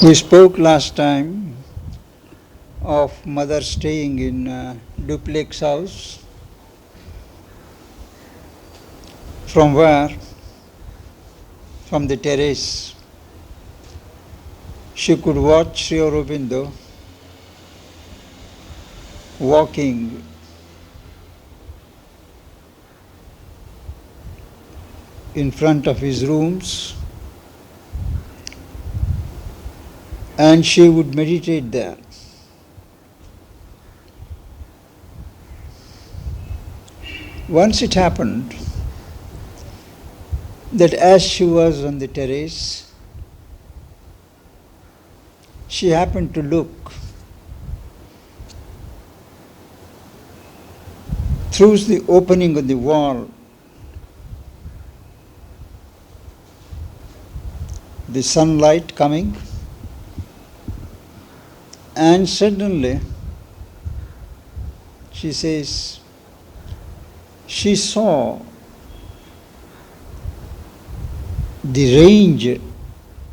We spoke last time of mother staying in a duplex house, from where, from the terrace, she could watch Sri Aurobindo walking in front of his rooms, and she would meditate there. Once it happened that as she was on the terrace, she happened to look through the opening of the wall, the sunlight coming, and suddenly she says she saw the range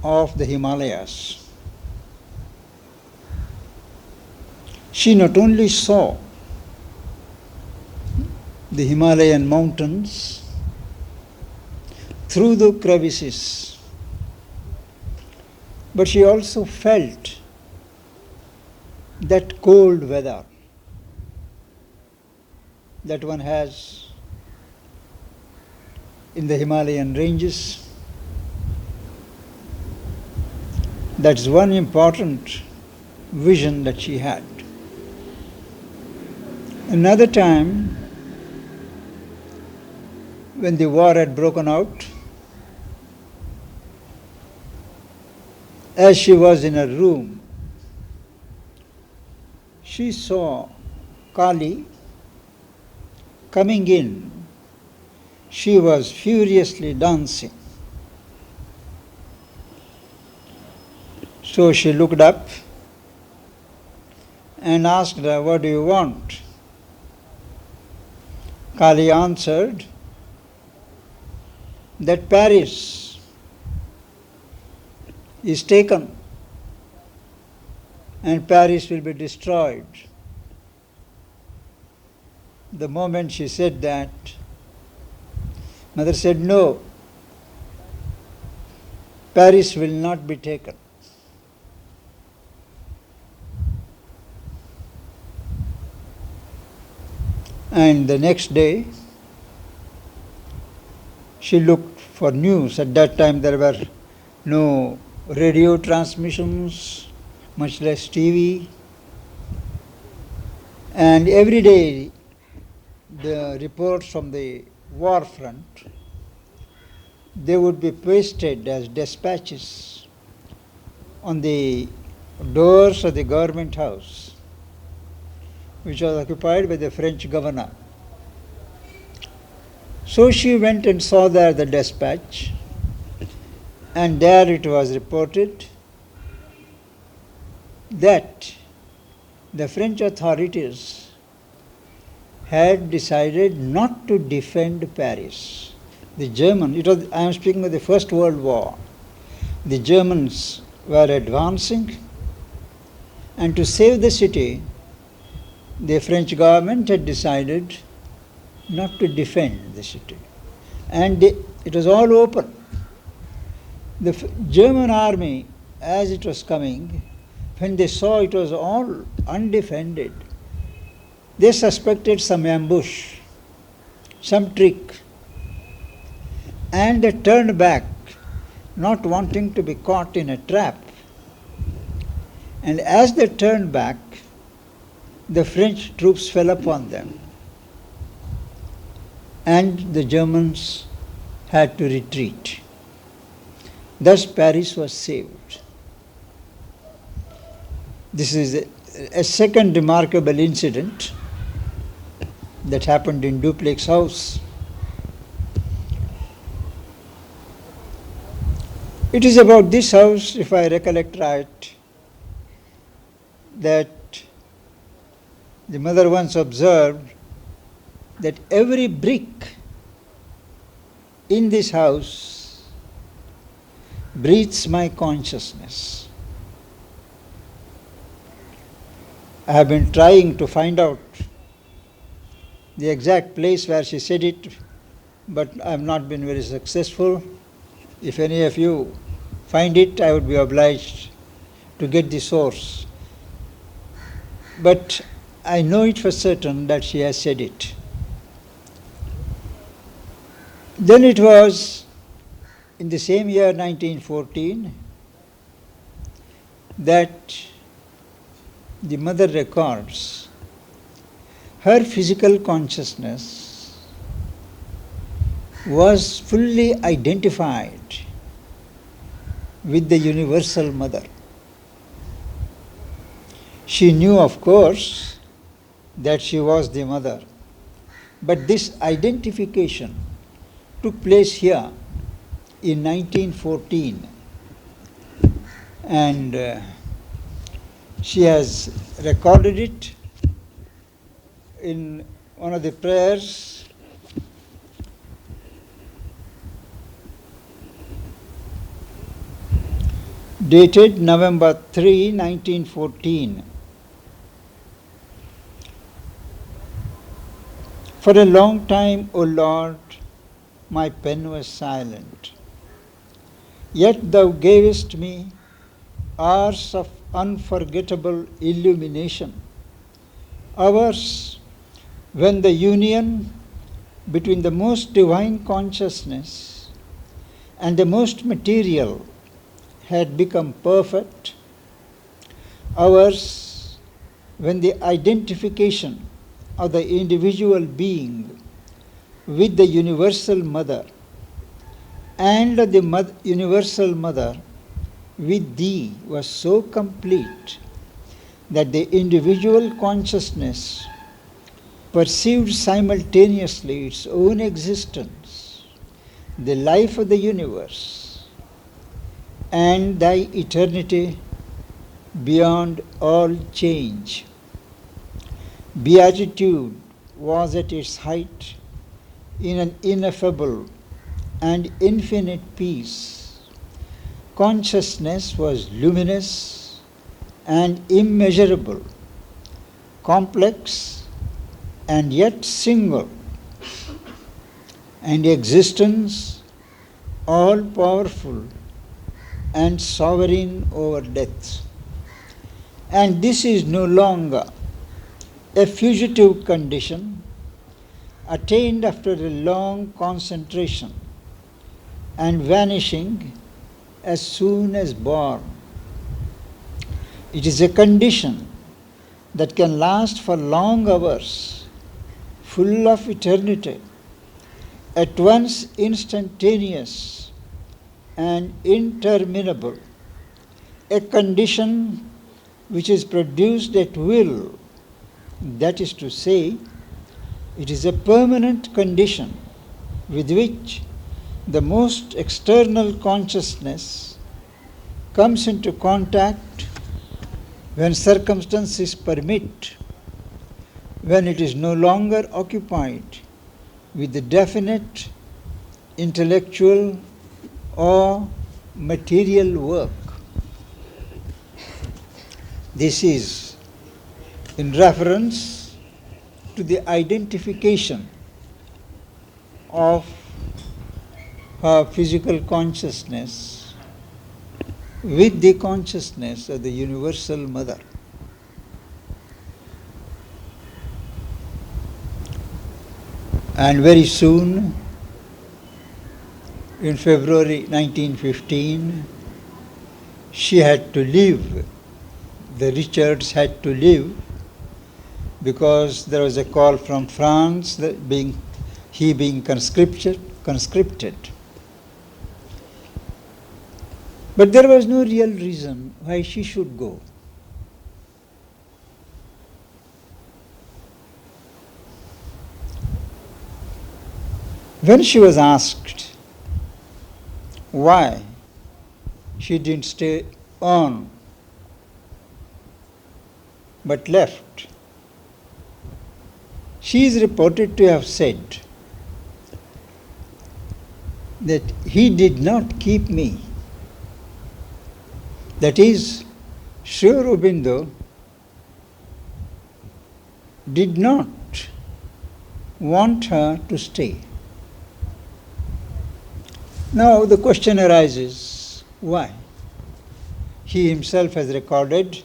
of the Himalayas. She not only saw the Himalayan mountains through the crevices, but she also felt that cold weather that one has in the Himalayan ranges. That's one important vision that she had. Another time, when the war had broken out, as she was in her room, she saw Kali coming in. She was furiously dancing. So she looked up and asked her, "What do you want?" Kali answered that Paris is taken and Paris will be destroyed. The moment she said that, mother said, "No, Paris will not be taken." And the next day, she looked for news. At that time there were no radio transmissions, much less TV. And every day the reports from the war front, they would be pasted as dispatches on the doors of the government house, which was occupied by the French governor. So she went and saw there the dispatch, and there it was reported that the French authorities had decided not to defend Paris. The Germans, I am speaking of the First World War, the Germans were advancing, and to save the city, the French government had decided not to defend the city. And it was all open. The German army, as it was coming, when they saw it was all undefended, they suspected some ambush, some trick, and they turned back, not wanting to be caught in a trap. And as they turned back, the French troops fell upon them, and the Germans had to retreat. Thus Paris was saved. This is a second remarkable incident that happened in duplex house. It is about this house, if I recollect right, that the mother once observed that every brick in this house breathes my consciousness. I have been trying to find out the exact place where she said it, but I have not been very successful. If any of you find it, I would be obliged to get the source. But I know it for certain that she has said it. Then it was in the same year, 1914, that the mother records her physical consciousness was fully identified with the universal mother. She knew, of course, that she was the mother, but this identification took place here in 1914, and she has recorded it in one of the prayers. Dated November 3, 1914. For a long time, O Lord, my pen was silent. Yet thou gavest me hours of unforgettable illumination, hours when the union between the most divine consciousness and the most material had become perfect, hours when the identification of the individual being with the universal mother and the universal mother with thee was so complete that the individual consciousness perceived simultaneously its own existence, the life of the universe, and thy eternity beyond all change. Beatitude was at its height in an ineffable and infinite peace. Consciousness was luminous and immeasurable, complex and yet single, and existence all powerful and sovereign over death. And this is no longer a fugitive condition attained after a long concentration and vanishing as soon as born. It is a condition that can last for long hours, full of eternity, at once instantaneous and interminable, a condition which is produced at will. That is to say, it is a permanent condition with which the most external consciousness comes into contact when circumstances permit, when it is no longer occupied with the definite intellectual or material work. This is in reference to the identification of her physical consciousness with the consciousness of the universal mother. And very soon, in February 1915, she had to leave. The Richards had to leave because there was a call from France that he being conscripted. But there was no real reason why she should go. When she was asked why she didn't stay on but left, she is reported to have said that he did not keep me. That is, Sri Aurobindo did not want her to stay. Now the question arises, why? He himself has recorded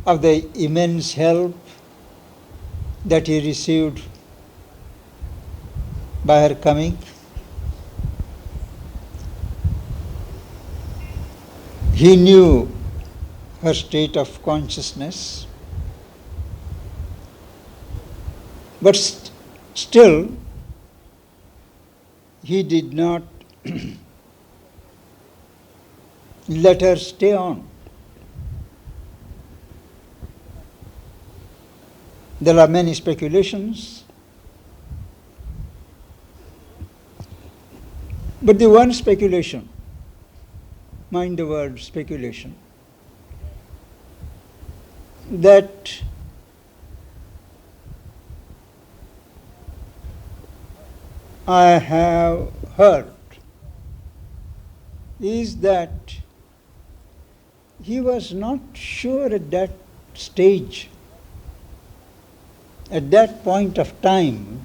of the immense help that he received by her coming. He knew her state of consciousness, but still he did not let her stay on. There are many speculations, but the one speculation, mind the word speculation, that I have heard is that he was not sure at that stage, at that point of time,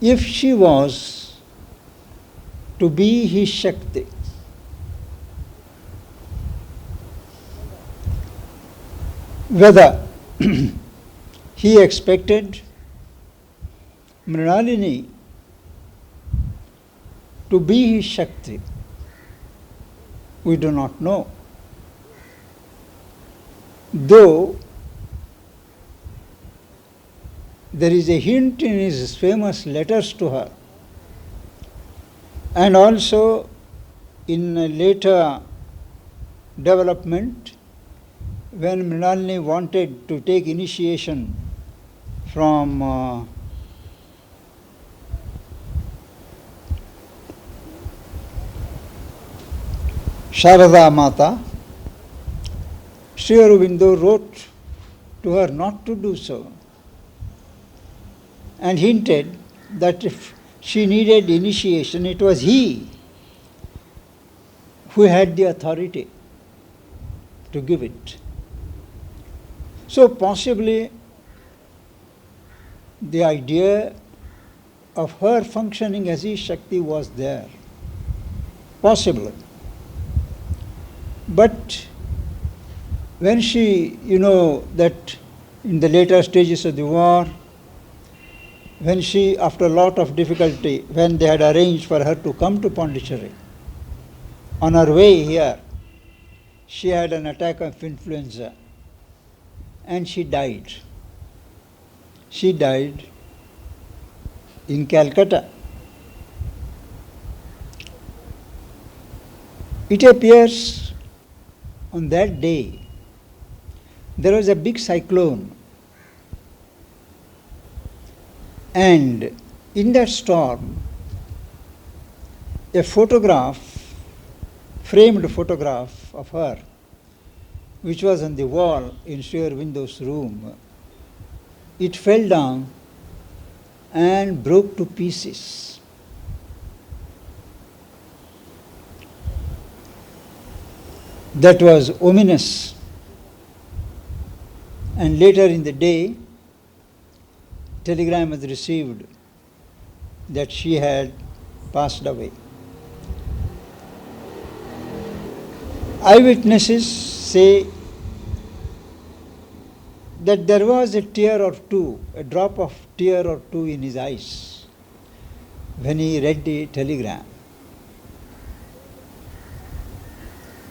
if she was to be his Shakti. Whether he expected Mrinalini to be his Shakti, we do not know. Though there is a hint in his famous letters to her, and also in a later development, when Mrinalini wanted to take initiation from Sharada Mata, Sri Aurobindo wrote to her not to do so, and hinted that if she needed initiation, it was he who had the authority to give it. So possibly the idea of her functioning as his Shakti was there, possibly. But when she, that in the later stages of the war, when she, after a lot of difficulty, when they had arranged for her to come to Pondicherry, on her way here, she had an attack of influenza and she died. She died in Calcutta. It appears on that day there was a big cyclone, and in that storm a framed photograph of her, which was on the wall in Sri Aurobindo's room, it fell down and broke to pieces. That was ominous. And later in the day, telegram was received that she had passed away. Eyewitnesses say that there was a tear or two, a drop of tear or two in his eyes when he read the telegram.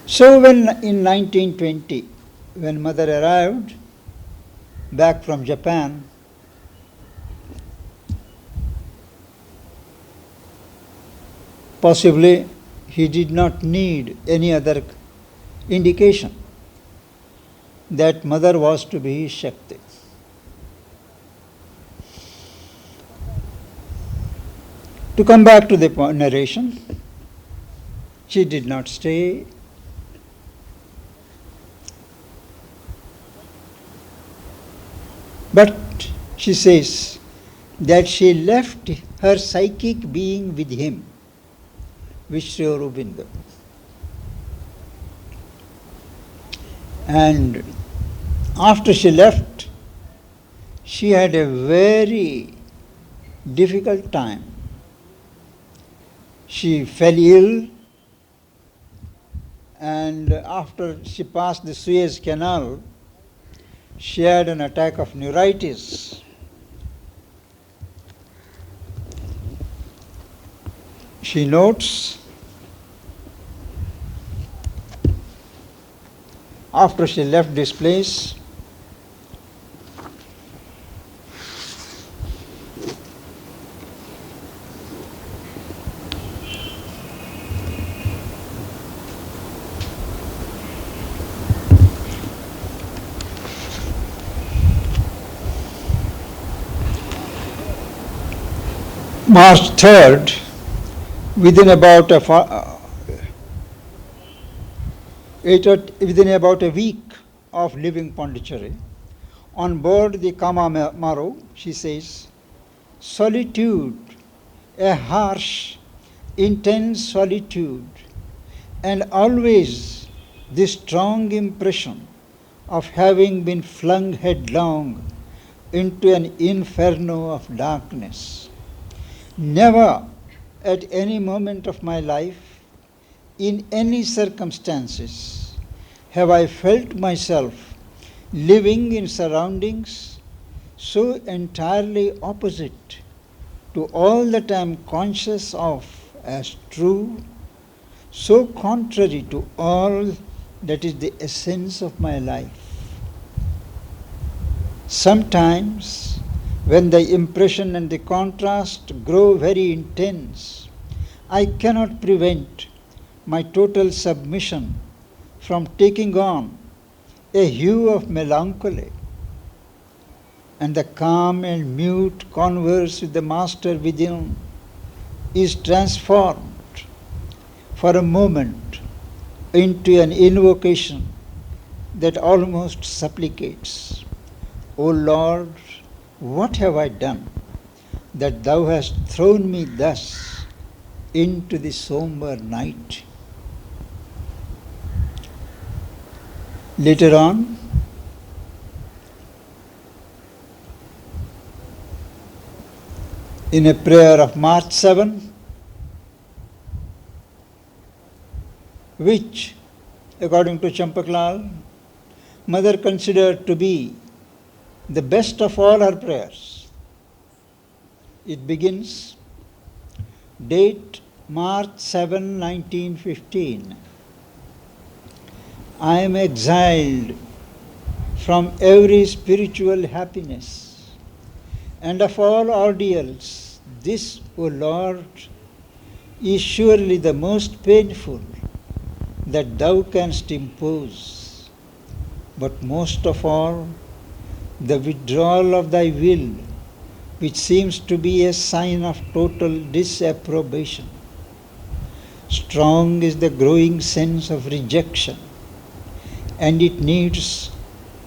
So when in 1920, when mother arrived back from Japan, possibly he did not need any other indication that mother was to be his Shakti. To come back to the narration, she did not stay. But she says that she left her psychic being with him, with Sri Aurobindo. And After she left, she had a very difficult time. She fell ill, and after she passed the Suez Canal, she had an attack of neuritis. She notes, after she left this place, March 3rd, within about a week of leaving Pondicherry, on board the Kamamaru, she says, solitude, a harsh, intense solitude, and always the strong impression of having been flung headlong into an inferno of darkness. Never at any moment of my life, in any circumstances, have I felt myself living in surroundings so entirely opposite to all that I am conscious of as true, so contrary to all that is the essence of my life. Sometimes, when the impression and the contrast grow very intense, I cannot prevent my total submission from taking on a hue of melancholy, and the calm and mute converse with the Master within is transformed for a moment into an invocation that almost supplicates, O Lord, what have I done that thou hast thrown me thus into the somber night? Later on, in a prayer of March 7, which, according to Champaklal, Mother considered to be the best of all her prayers. It begins, date March 7, 1915. I am exiled from every spiritual happiness, and of all ordeals, this, O Lord, is surely the most painful that thou canst impose. But most of all, the withdrawal of thy will, which seems to be a sign of total disapprobation. Strong is the growing sense of rejection, and it needs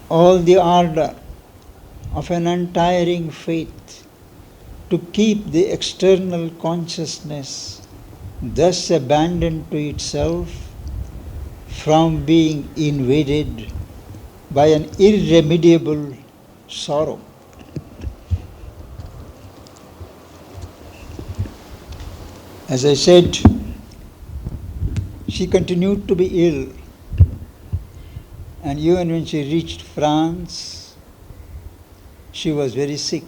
all the ardor of an untiring faith to keep the external consciousness thus abandoned to itself from being invaded by an irremediable sorrow. As I said, she continued to be ill, and even when she reached France, she was very sick.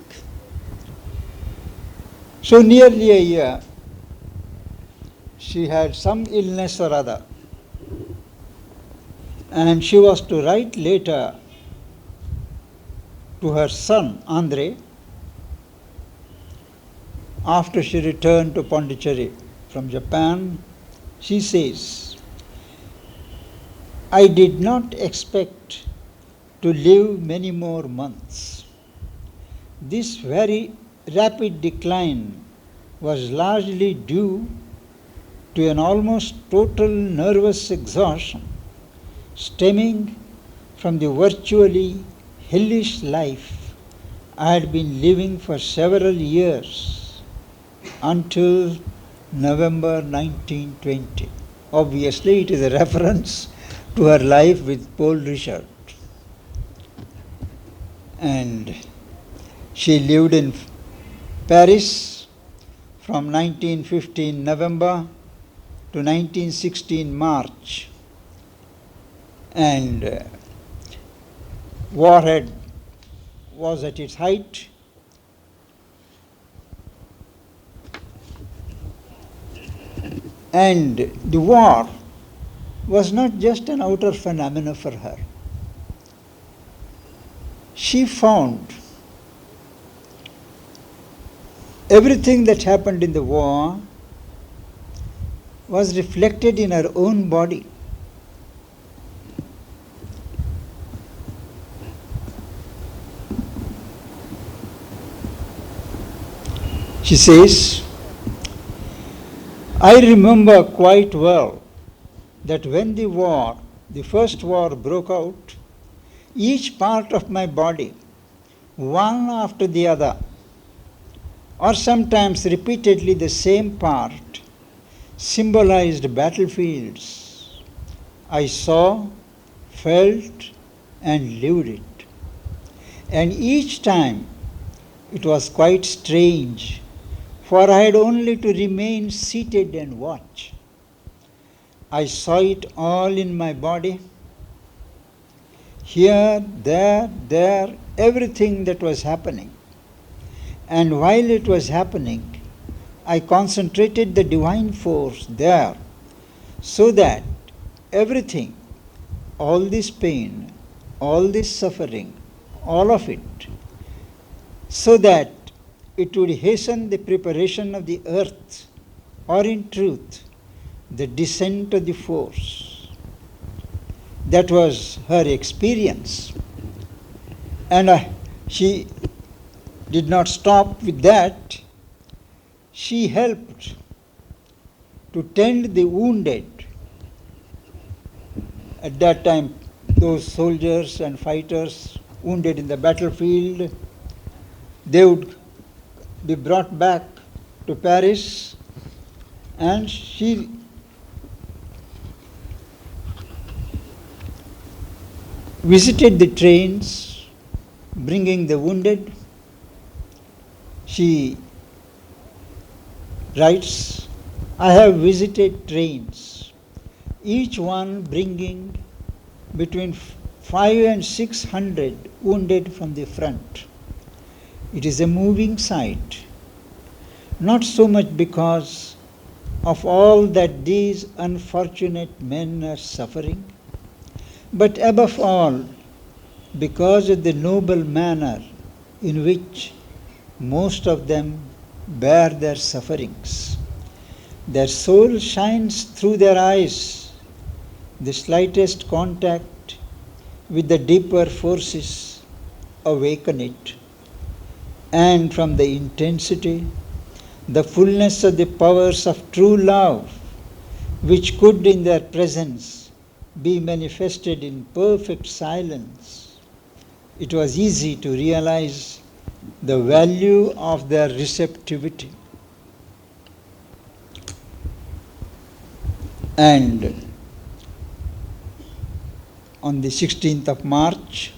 So nearly a year, she had some illness or other, and she was to write later to her son, Andre, after she returned to Pondicherry from Japan. She says, I did not expect to live many more months. This very rapid decline was largely due to an almost total nervous exhaustion stemming from the virtually hellish life I had been living for several years until November 1920. Obviously, it is a reference to her life with Paul Richard. And she lived in Paris from 1915 November to 1916 March. And war was at its height. And the war was not just an outer phenomenon for her. She found everything that happened in the war was reflected in her own body. She says, I remember quite well that when the first war broke out, each part of my body, one after the other, or sometimes repeatedly the same part, symbolized battlefields. I saw, felt, and lived it. And each time it was quite strange, for I had only to remain seated and watch. I saw it all in my body, here, there, everything that was happening. And while it was happening, I concentrated the divine force there, so that everything, all this pain, all this suffering, all of it, so that it would hasten the preparation of the earth, or in truth, the descent of the force. That was her experience. And she did not stop with that. She helped to tend the wounded. At that time, those soldiers and fighters wounded in the battlefield, they would be brought back to Paris, and she visited the trains bringing the wounded. She writes, I have visited trains, each one bringing between 500 and 600 wounded from the front. It is a moving sight, not so much because of all that these unfortunate men are suffering, but above all because of the noble manner in which most of them bear their sufferings. Their soul shines through their eyes. The slightest contact with the deeper forces awaken it. And from the intensity, the fullness of the powers of true love, which could in their presence be manifested in perfect silence, it was easy to realize the value of their receptivity. And on the 16th of March,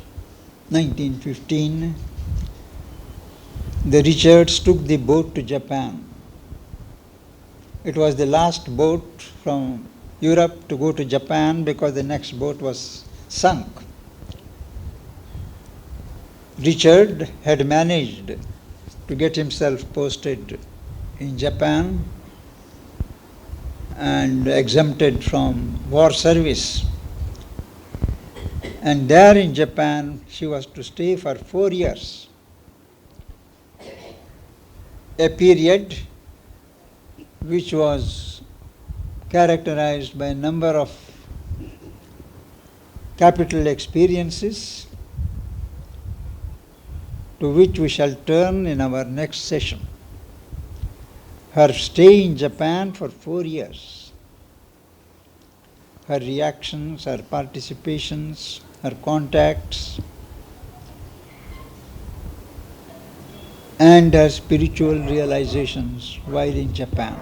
1915, the Richards took the boat to Japan. It was the last boat from Europe to go to Japan because the next boat was sunk. Richard had managed to get himself posted in Japan and exempted from war service. And there in Japan, she was to stay for 4 years, a period which was characterized by a number of capital experiences, to which we shall turn in our next session. Her stay in Japan for 4 years, her reactions, her participations, her contacts, and her spiritual realizations while in Japan.